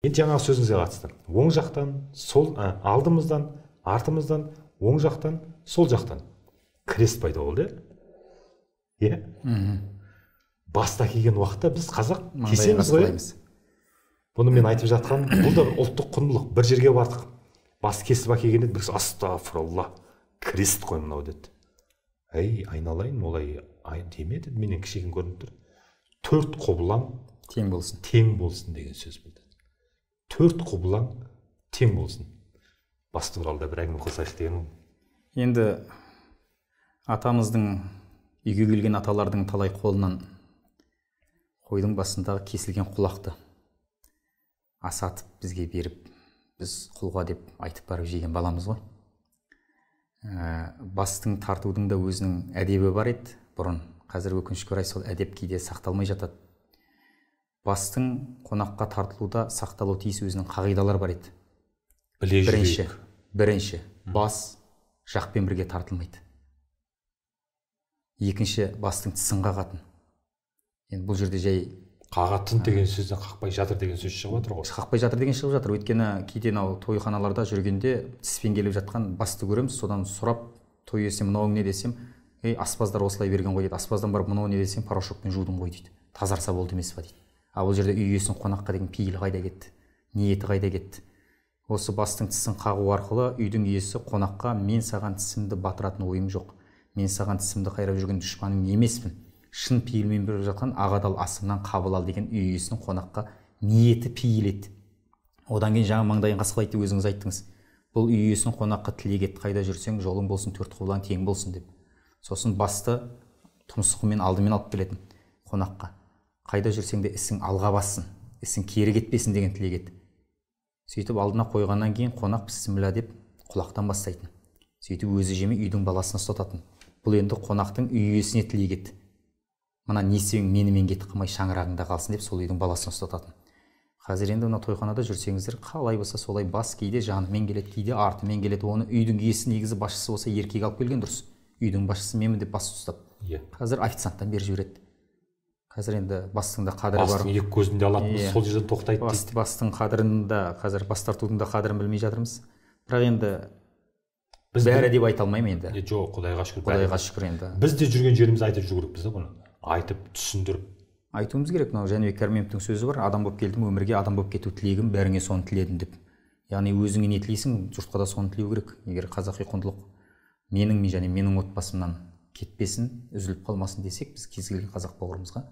Енді жаңағы сөзіңізге қатысты. Оң жақтан, сол, алдымыздан, артымыздан, оң жақтан, сол жақтан крест пайда болды. Иә? Баста келген уақытта біз қазақ кесеміз ғой. Бұны мен айтып жатқан, бұл да ұлттық құндылық. Бір жерге бардық. Бас кесіп әкелгенде біз астағфиралла, крест қой мынау деді. Әй, айналайын, олай демеді, менен кішігін көрініп тұр. 4 құбылаң тең болсын деген сөз болды. 4 құбылаң тең болсын. Басты туралы бір әңгіме қылсайық деген. Енді атамыздың, үйге келген аталардың талай қолынан қойдың басындағы кесілген құлақты асатып бізге беріп, біз құлға деп айтып барып жеген баламыз ғой. Бастың тартудың да өзінің әдебі бар еді бұрын. Қазір өкінішке орай сол әдеп кейде сақталмай жатады. Бастың қонаққа тартылуда сақталу тиіс өзінің қағидалар бар еді. Бірінші, бас жақпен бірге тартылмайды. Екінші, бастың тісін қағатын. Енді бұл жерде жай қағатын деген сөзден қақпай жатыр деген сөз шығып жатыр ғой. Қақпай жатыр деген шығып жатыр. Өйткені кейде тойханаларда жүргенде тіспен келіп жатқан басты көреміз, содан сұрап, той иесі мынауың не десем, аспаздар осылай берген ғой дейді. Аспаздан барып мынау не десем, порошокпен жудым ғой дейді. Тазарса болды емес па дейді. Бұл жерде үй иесінің қонаққа деген пейілі қайда кетті? Ниеті қайда кетті? Осы бастың тісін қағу арқылы үйдің иесі қонаққа мен саған тісімді батыратын ойым жоқ. Мен саған тісімді қайрап жүрген дұшпаның емеспін. Шын пейілмен беріп жатқан ағадал асымнан қабыл ал деген үй иесінің қонаққа ниеті пейіл еді. Одан кейін жаңа маңдайын қасқалайды деп өзіңіз айттыңыз. Бұл үй иесінің қонаққа тілек ет, қайда жүрсең жолың болсын, 4 құбылаң тең болсын деп. Сосын басты тұмсығымен алдымен алып келетін қонаққа. Қайда жүрсең де ісің алға бассын, ісің кері кетпесін деген тілек ет. Сөйтіп алдына қойғаннан кейін қонақ бісміллә деп құлақтан бастайтын. Сөйтіп өзі жемей үйдің баласына ұстататын. Бұл енді қонақтың үй иесіне тілек ет. Мына несібең менімен кетіп қалмай шаңырағыңда қалсын деп сол үйдің баласына ұстататын. Қазір енді мына тойханада жүрсеңіздер, қалай болса солай бас кейде жанымен келеді, кейде артымен келеді. Оны үйдің иесі негізі басшысы болса еркек алып келген дұрыс. Үйдің басшысы менмін деп бас ұстап. Қазір официанттан беріп жібереді. Қазір енді бастың да қадірі бар. Бастың екі көзінде алатынбыз, сол жерден тоқтайды дейді. Бастың қадірін да, қазір бас тартудың да қадірін білмей жатырмыз. Бірақ енді бәрі деп айта алмаймын енді. Жоқ, Құдайға шүкір. Құдайға шүкір енді. Біз де жүрген жерімізді айтып жүру керекпіз да бұны. Айтып, түсіндіріп. Айтуымыз керек. Мынау Жәнібек Кәрменовтің сөзі бар. Адам болып келдім өмірге, адам болып кету тілегім, бәріңе соны тіледім деп. Яғни өзіңе не тілейсің, жұртқа да соны тілеу керек. Егер қазақи құндылық менің және менің отбасымнан кетпесін, үзіліп қалмасын десек, біз кез келген қазақ бауырымызға,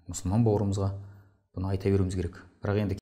мұсылман бауырымызға бұны айта беруіміз керек. Бірақ енді